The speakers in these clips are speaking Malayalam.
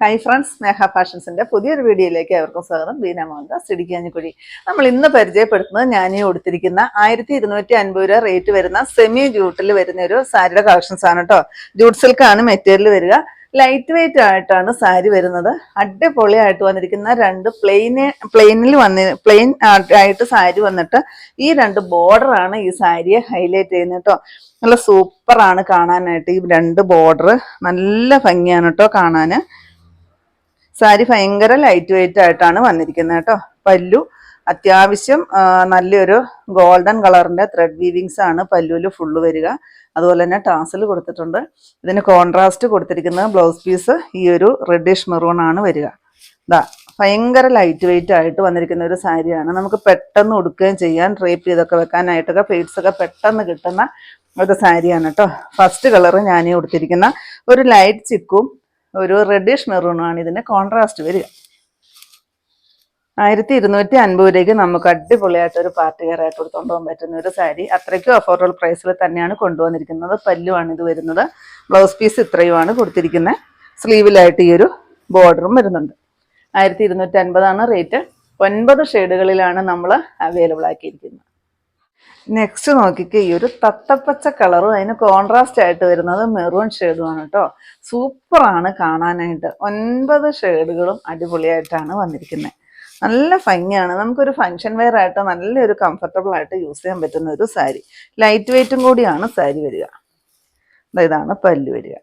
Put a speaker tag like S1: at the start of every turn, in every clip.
S1: ഹായ് ഫ്രണ്ട്സ്, സ്നേഹ ഫാഷൻസിന്റെ പുതിയൊരു വീഡിയോയിലേക്ക് അവർക്കും സ്വാഗതം. ബീന മോഹൻദാസ്, ഇടുക്കിയാഞ്ഞിക്കുഴി. നമ്മൾ ഇന്ന് പരിചയപ്പെടുത്തുന്നത് ഞാൻ ഈ കൊടുത്തിരിക്കുന്ന 1250 രൂപ റേറ്റ് വരുന്ന സെമി ജൂട്ടിൽ വരുന്ന ഒരു സാരിയുടെ കളക്ഷൻസ് ആണ് കേട്ടോ. ജൂട്ട് സിൽക്കാണ് മെറ്റീരിയൽ വരിക. ലൈറ്റ് വെയിറ്റ് ആയിട്ടാണ് സാരി വരുന്നത്. അടിപൊളിയായിട്ട് വന്നിരിക്കുന്ന രണ്ട് പ്ലെയിൻ ആയിട്ട് സാരി വന്നിട്ട് ഈ രണ്ട് ബോർഡറാണ് ഈ സാരിയെ ഹൈലൈറ്റ് ചെയ്യുന്നത് കേട്ടോ. നല്ല സൂപ്പറാണ് കാണാനായിട്ട്. ഈ രണ്ട് ബോർഡർ നല്ല ഭംഗിയാണ് കേട്ടോ കാണാന്. സാരി ഭയങ്കര ലൈറ്റ് വെയിറ്റ് ആയിട്ടാണ് വന്നിരിക്കുന്നത് കേട്ടോ. പല്ലു അത്യാവശ്യം നല്ലൊരു ഗോൾഡൻ കളറിന്റെ ത്രെഡ് വീവിങ്സ് ആണ് പല്ലുവിൽ ഫുള്ള് വരിക. അതുപോലെ തന്നെ ടാസൽ കൊടുത്തിട്ടുണ്ട്. ഇതിന് കോൺട്രാസ്റ്റ് കൊടുത്തിരിക്കുന്നത് ബ്ലൗസ് പീസ് ഈ ഒരു റെഡിഷ് മെറൂൺ ആണ് വരിക. ഭയങ്കര ലൈറ്റ് വെയിറ്റ് ആയിട്ട് വന്നിരിക്കുന്ന ഒരു സാരിയാണ്. നമുക്ക് പെട്ടെന്ന് ഉടുക്കുകയും ചെയ്യാൻ, ഡ്രേപ്പ് ചെയ്തൊക്കെ വെക്കാനായിട്ടൊക്കെ പ്ലേറ്റ്സ് ഒക്കെ പെട്ടെന്ന് കിട്ടുന്ന ഒരു സാരിയാണ് കേട്ടോ. ഫസ്റ്റ് കളർ ഞാൻ കൊടുത്തിരിക്കുന്ന ഒരു ലൈറ്റ് ചിക്കും ഒരു റെഡിഷ് മെറൂണാണ് ഇതിന് കോൺട്രാസ്റ്റ് വരിക. 1250 രൂപയ്ക്ക് നമുക്ക് അടിപൊളിയായിട്ട് ഒരു പാർട്ടി വെയർ ആയിട്ട് കൊണ്ടുപോകാൻ പറ്റുന്ന ഒരു സാരി. അത്രയ്ക്കും അഫോർഡബിൾ പ്രൈസിൽ തന്നെയാണ് കൊണ്ടുവന്നിരിക്കുന്നത്. പല്ലുവാണ് ഇത് വരുന്നത്. ബ്ലൗസ് പീസ് ഇത്രയുമാണ് കൊടുത്തിരിക്കുന്നത്. സ്ലീവിലായിട്ട് ഈ ഒരു ബോർഡറും വരുന്നുണ്ട്. 1250 റേറ്റ്. 9 ഷെയ്ഡുകളിലാണ് നമ്മൾ അവൈലബിൾ ആക്കിയിരിക്കുന്നത്. നെക്സ്റ്റ് നോക്കിക്ക് ഈ ഒരു തത്തപ്പച്ച കളറും അതിന് കോൺട്രാസ്റ്റ് ആയിട്ട് വരുന്നത് മെറൂൺ ഷെയ്ഡുമാണ് കേട്ടോ. സൂപ്പറാണ് കാണാനായിട്ട്. 9 ഷെയ്ഡുകളും അടിപൊളിയായിട്ടാണ് വന്നിരിക്കുന്നത്. നല്ല ഭംഗിയാണ്. നമുക്കൊരു ഫങ്ഷൻ വെയർ ആയിട്ട് നല്ലൊരു കംഫർട്ടബിൾ ആയിട്ട് യൂസ് ചെയ്യാൻ പറ്റുന്ന ഒരു സാരി. ലൈറ്റ് വെയിറ്റും കൂടിയാണ് സാരി വരിക. ഇതാണ് പല്ലു വരിക.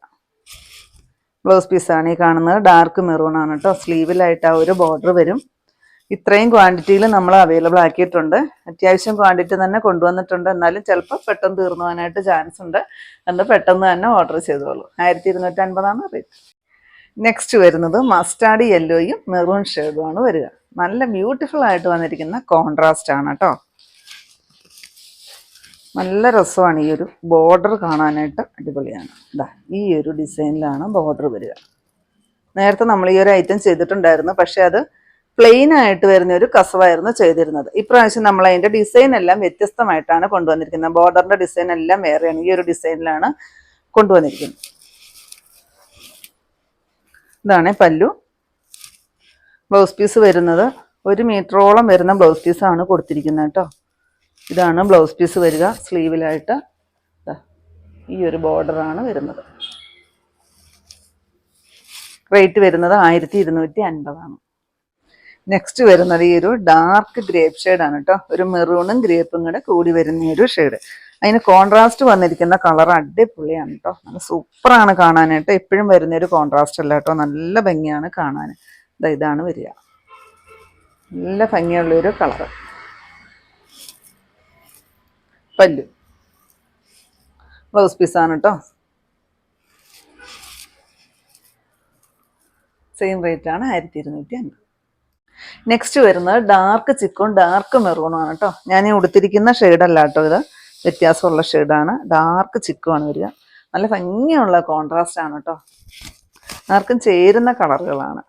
S1: ബ്ലൗസ് പീസാണ് ഈ കാണുന്നത്. ഡാർക്ക് മെറൂൺ ആണ് കേട്ടോ. സ്ലീവിലായിട്ട് ആ ഒരു ബോർഡർ വരും. ഇത്രയും ക്വാണ്ടിറ്റിയിൽ നമ്മൾ അവൈലബിൾ ആക്കിയിട്ടുണ്ട്. അത്യാവശ്യം ക്വാണ്ടിറ്റി തന്നെ കൊണ്ടുവന്നിട്ടുണ്ട്. എന്നാലും ചിലപ്പോൾ പെട്ടെന്ന് തീർന്നു പോകാനായിട്ട് ചാൻസ് ഉണ്ട്. എന്ന് പെട്ടെന്ന് തന്നെ ഓർഡർ ചെയ്തോളൂ. 1250 റേറ്റ്. നെക്സ്റ്റ് വരുന്നത് മസ്റ്റാർഡ് യെല്ലോയും മെറൂൺ ഷെയ്ഡുമാണ് വരിക. നല്ല ബ്യൂട്ടിഫുൾ ആയിട്ട് വന്നിരിക്കുന്ന കോൺട്രാസ്റ്റ് ആണ് കേട്ടോ. നല്ല രസമാണ്. ഈ ഒരു ബോർഡർ കാണാനായിട്ട് അടിപൊളിയാണ്. ഈ ഒരു ഡിസൈനിലാണ് ബോർഡർ വരിക. നേരത്തെ നമ്മൾ ഈ ഒരു ഐറ്റം ചെയ്തിട്ടുണ്ടായിരുന്നു. പക്ഷെ അത് പ്ലെയിൻ ആയിട്ട് വരുന്ന ഒരു കസവായിരുന്നു ചെയ്തിരുന്നത്. ഇപ്രാവശ്യം നമ്മൾ അതിന്റെ ഡിസൈൻ എല്ലാം വ്യത്യസ്തമായിട്ടാണ് കൊണ്ടുവന്നിരിക്കുന്നത്. ബോർഡറിന്റെ ഡിസൈൻ എല്ലാം വേറെയാണ്. ഈ ഒരു ഡിസൈനിലാണ് കൊണ്ടുവന്നിരിക്കുന്നത്. ഇതാണ് പല്ലു. ബ്ലൗസ് പീസ് വരുന്നത് 1 മീറ്ററോളം വരുന്ന ബ്ലൗസ് പീസാണ് കൊടുത്തിരിക്കുന്നത് കേട്ടോ. ഇതാണ് ബ്ലൗസ് പീസ് വരിക. സ്ലീവിലായിട്ട് ഈ ഒരു ബോർഡറാണ് വരുന്നത്. റേറ്റ് വരുന്നത് 1250. നെക്സ്റ്റ് വരുന്നത് ഈ ഒരു ഡാർക്ക് ഗ്രേപ്പ് ഷെയ്ഡാണ് കേട്ടോ. ഒരു മെറൂണും ഗ്രേപ്പും കൂടെ കൂടി വരുന്ന ഒരു ഷെയ്ഡ്. അതിന് കോൺട്രാസ്റ്റ് വന്നിരിക്കുന്ന കളർ അടിപൊളിയാണ് കേട്ടോ. നല്ല സൂപ്പറാണ് കാണാനായിട്ട്. എപ്പോഴും വരുന്ന ഒരു കോൺട്രാസ്റ്റ് അല്ല കേട്ടോ. നല്ല ഭംഗിയാണ് കാണാൻ. ഇതാണ് വരിക. നല്ല ഭംഗിയുള്ളൊരു കളറ്. പല്ലു ബ്ലൗസ് പീസാണ് കേട്ടോ. സെയിം റേറ്റ് ആണ് 1250. നെക്സ്റ്റ് വരുന്നത് ഡാർക്ക് ചിക്കും ഡാർക്ക് മെറൂണുമാണ് കേട്ടോ. ഞാൻ ഈ ഉടുത്തിരിക്കുന്ന ഷെയ്ഡല്ല കേട്ടോ. ഇത് വ്യത്യാസമുള്ള ഷെയ്ഡാണ്. ഡാർക്ക് ചിക്കുമാണ് വരിക. നല്ല ഭംഗിയുള്ള കോൺട്രാസ്റ്റ് ആണ് കേട്ടോ. ആർക്കും ചേരുന്ന കളറുകളാണ്.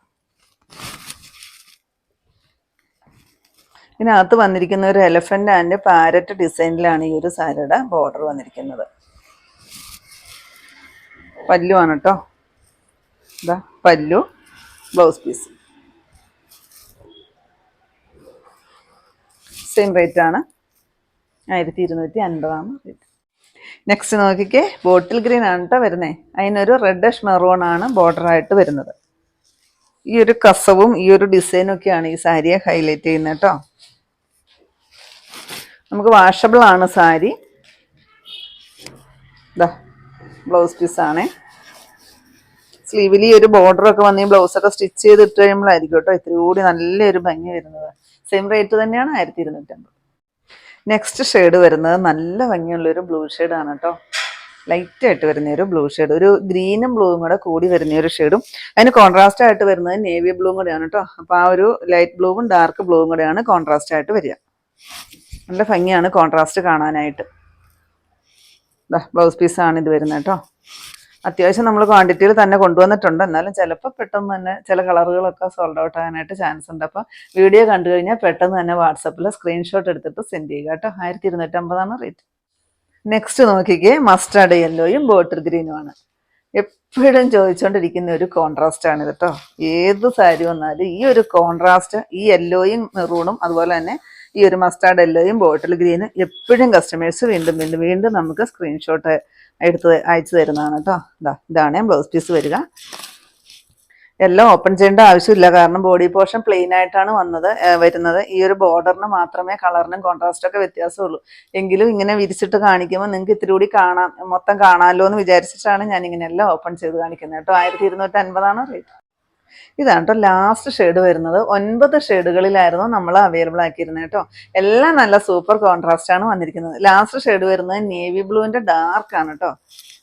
S1: ഇതിനകത്ത് വന്നിരിക്കുന്ന ഒരു എലഫന്റ് ആൻഡ് പാരറ്റ് ഡിസൈനിലാണ് ഈ ഒരു സാരിയുടെ ബോർഡർ വന്നിരിക്കുന്നത്. പല്ലുവാണ് കേട്ടോ. പല്ലു, ബ്ലൗസ് പീസ്. സെയിം റേറ്റ് ആണ്. 1250 റേറ്റ്. നെക്സ്റ്റ് നോക്കിക്കേ, ബോട്ടിൽ ഗ്രീൻ ആണ് കേട്ടോ വരുന്നത്. അതിനൊരു റെഡിഷ് മെറൂൺ ആണ് ബോർഡറായിട്ട് വരുന്നത്. ഈ ഒരു കസവും ഈ ഒരു ഡിസൈനും ഒക്കെയാണ് ഈ സാരിയെ ഹൈലൈറ്റ് ചെയ്യുന്നത് കേട്ടോ. നമുക്ക് വാഷബിൾ ആണ് സാരി. ബ്ലൗസ് പീസാണേ. സ്ലീവിൽ ഈ ഒരു ബോർഡറൊക്കെ വന്ന് ഈ ബ്ലൗസൊക്കെ സ്റ്റിച്ച് ചെയ്തിട്ട് കഴിയുമ്പോഴായിരിക്കും കേട്ടോ ഇത്തിരി കൂടി നല്ലൊരു ഭംഗി വരുന്നത്. സെയിം റേറ്റ് തന്നെയാണ് 1250. നെക്സ്റ്റ് ഷെയ്ഡ് വരുന്നത് നല്ല ഭംഗിയുള്ളൊരു ബ്ലൂ ഷെയ്ഡാണ് കേട്ടോ. ലൈറ്റായിട്ട് വരുന്ന ഒരു ബ്ലൂ ഷെയ്ഡ്. ഒരു ഗ്രീനും ബ്ലൂവും കൂടെ കൂടി വരുന്ന ഒരു ഷെയ്ഡും. അതിന് കോൺട്രാസ്റ്റ് ആയിട്ട് വരുന്നത് നേവി ബ്ലൂവും കൂടെയാണ് കേട്ടോ. അപ്പോൾ ആ ഒരു ലൈറ്റ് ബ്ലൂവും ഡാർക്ക് ബ്ലൂവും കൂടെയാണ് കോൺട്രാസ്റ്റ് ആയിട്ട് വരിക. നല്ല ഭംഗിയാണ് കോൺട്രാസ്റ്റ് കാണാനായിട്ട്. ബ്ലൗസ് പീസാണ് ഇത് വരുന്നത് കേട്ടോ. അത്യാവശ്യം നമ്മൾ ക്വാണ്ടിറ്റിയിൽ തന്നെ കൊണ്ടുവന്നിട്ടുണ്ട്. എന്നാലും ചിലപ്പോൾ പെട്ടെന്ന് തന്നെ ചില കളറുകളൊക്കെ സോൾഡ് ഔട്ട് ആകാനായിട്ട് ചാൻസ് ഉണ്ട്. അപ്പോൾ വീഡിയോ കണ്ടു കഴിഞ്ഞാൽ പെട്ടെന്ന് തന്നെ വാട്സപ്പിൽ സ്ക്രീൻഷോട്ട് എടുത്തിട്ട് സെൻഡ് ചെയ്യുക കേട്ടോ. 1250 റേറ്റ്. നെക്സ്റ്റ് നോക്കിക്കേ, മസ്റ്റാർഡ് യെല്ലോയും ബോട്ടിൽ ഗ്രീനുമാണ്. എപ്പോഴും ചോദിച്ചുകൊണ്ടിരിക്കുന്ന ഒരു കോൺട്രാസ്റ്റ് ആണ് ഇത് കേട്ടോ. ഏത് സാരി വന്നാലും ഈ ഒരു കോൺട്രാസ്റ്റ്, ഈ യെല്ലോയും മെറൂണും അതുപോലെ തന്നെ ഈ ഒരു മസ്റ്റാർഡ് യെല്ലോയും ബോട്ടിൽ ഗ്രീനും എപ്പോഴും കസ്റ്റമേഴ്സ് വീണ്ടും വീണ്ടും വീണ്ടും നമുക്ക് സ്ക്രീൻഷോട്ട് എടുത്ത് അയച്ചു തരുന്നതാണ് കേട്ടോ. ഇതാണ് ബ്ലൗസ് പീസ് വരിക. എല്ലാം ഓപ്പൺ ചെയ്യേണ്ട ആവശ്യമില്ല, കാരണം ബോഡി പോർഷൻ പ്ലെയിൻ ആയിട്ടാണ് വരുന്നത്. ഈ ഒരു ബോർഡറിന് മാത്രമേ കളറിനും കോൺട്രാസ്റ്റ് ഒക്കെ വ്യത്യാസമുള്ളൂ. എങ്കിലും ഇങ്ങനെ വിരിച്ചിട്ട് കാണിക്കുമ്പോൾ നിങ്ങൾക്ക് ഇത്തിരി കൂടി മൊത്തം കാണാമല്ലോ എന്ന് വിചാരിച്ചിട്ടാണ് ഞാൻ ഇങ്ങനെ എല്ലാം ഓപ്പൺ ചെയ്ത് കാണിക്കുന്നത് കേട്ടോ. 1250 റേറ്റ്. ഇതാണ് കേട്ടോ ലാസ്റ്റ് ഷെയ്ഡ് വരുന്നത്. 9 ഷെയ്ഡുകളിലായിരുന്നു നമ്മൾ അവൈലബിൾ ആക്കിയിരുന്നത് കേട്ടോ. എല്ലാം നല്ല സൂപ്പർ കോൺട്രാസ്റ്റ് ആണ് വന്നിരിക്കുന്നത്. ലാസ്റ്റ് ഷെയ്ഡ് വരുന്നത് നേവി ബ്ലൂവിന്റെ ഡാർക്ക് ആണ് കേട്ടോ.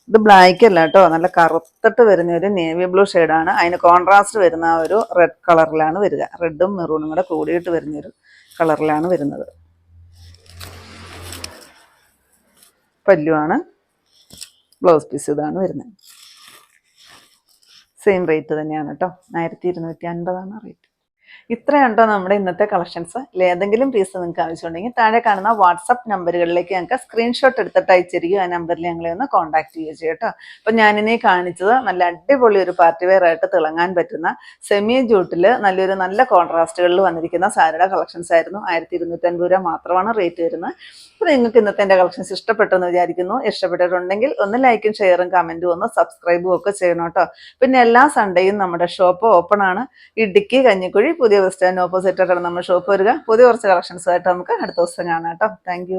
S1: ഇത് ബ്ലാക്ക് അല്ല കേട്ടോ, നല്ല കറുത്തിട്ട് വരുന്ന ഒരു നേവി ബ്ലൂ ഷെയ്ഡാണ്. അതിന് കോൺട്രാസ്റ്റ് വരുന്ന ആ ഒരു റെഡ് കളറിലാണ് വരിക. റെഡും മെറൂണും കൂടെ കൂടിയിട്ട് വരുന്നൊരു കളറിലാണ് വരുന്നത്. പല്ലുവാണ്. ബ്ലൗസ് പീസ് ഇതാണ് വരുന്നത്. സെയിം റേറ്റ് തന്നെയാണ് കേട്ടോ. 1250 റേറ്റ്. ഇത്രയുണ്ടോ നമ്മുടെ ഇന്നത്തെ കളക്ഷൻസ്. ഏതെങ്കിലും പീസ് നിങ്ങൾക്ക് ആവശ്യമുണ്ടെങ്കിൽ താഴെ കാണുന്ന വാട്സപ്പ് നമ്പറുകളിലേക്ക് ഞങ്ങൾക്ക് സ്ക്രീൻഷോട്ട് എടുത്തിട്ട് അയച്ചിരിക്കും. ആ നമ്പറിൽ ഞങ്ങളെ ഒന്ന് കോൺടാക്ട് ചെയ്യുക കേട്ടോ. അപ്പം ഞാനിനി കാണിച്ചത് നല്ല അടിപൊളി ഒരു പാർട്ടി വെയർ ആയിട്ട് തിളങ്ങാൻ പറ്റുന്ന സെമി ജൂട്ടിൽ നല്ല കോൺട്രാസ്റ്റുകളിൽ വന്നിരിക്കുന്ന സാരിയുടെ കളക്ഷൻസ് ആയിരുന്നു. 1250 രൂപ മാത്രമാണ് റേറ്റ് വരുന്നത്. അപ്പോൾ നിങ്ങൾക്ക് ഇന്നത്തെ എൻ്റെ കളക്ഷൻസ് ഇഷ്ടപ്പെട്ടെന്ന് വിചാരിക്കുന്നു. ഇഷ്ടപ്പെട്ടിട്ടുണ്ടെങ്കിൽ ഒന്ന് ലൈക്കും ഷെയറും കമൻറ്റും ഒന്ന് സബ്സ്ക്രൈബും ഒക്കെ ചെയ്യണം കേട്ടോ. പിന്നെ എല്ലാ സൺഡേയും നമ്മുടെ ഷോപ്പ് ഓപ്പൺ ആണ്. ഇടുക്കി കഞ്ഞിക്കുഴി പുതിയ ബസ് സ്റ്റാൻഡ് ഓപ്പോസിറ്റ് ആയിട്ടാണ് നമ്മുടെ ഷോപ്പ് വരിക. പുതിയ കുറച്ച് കളക്ഷൻസുമായിട്ട് നമുക്ക് അടുത്ത ദിവസം കാണാം കേട്ടോ. താങ്ക്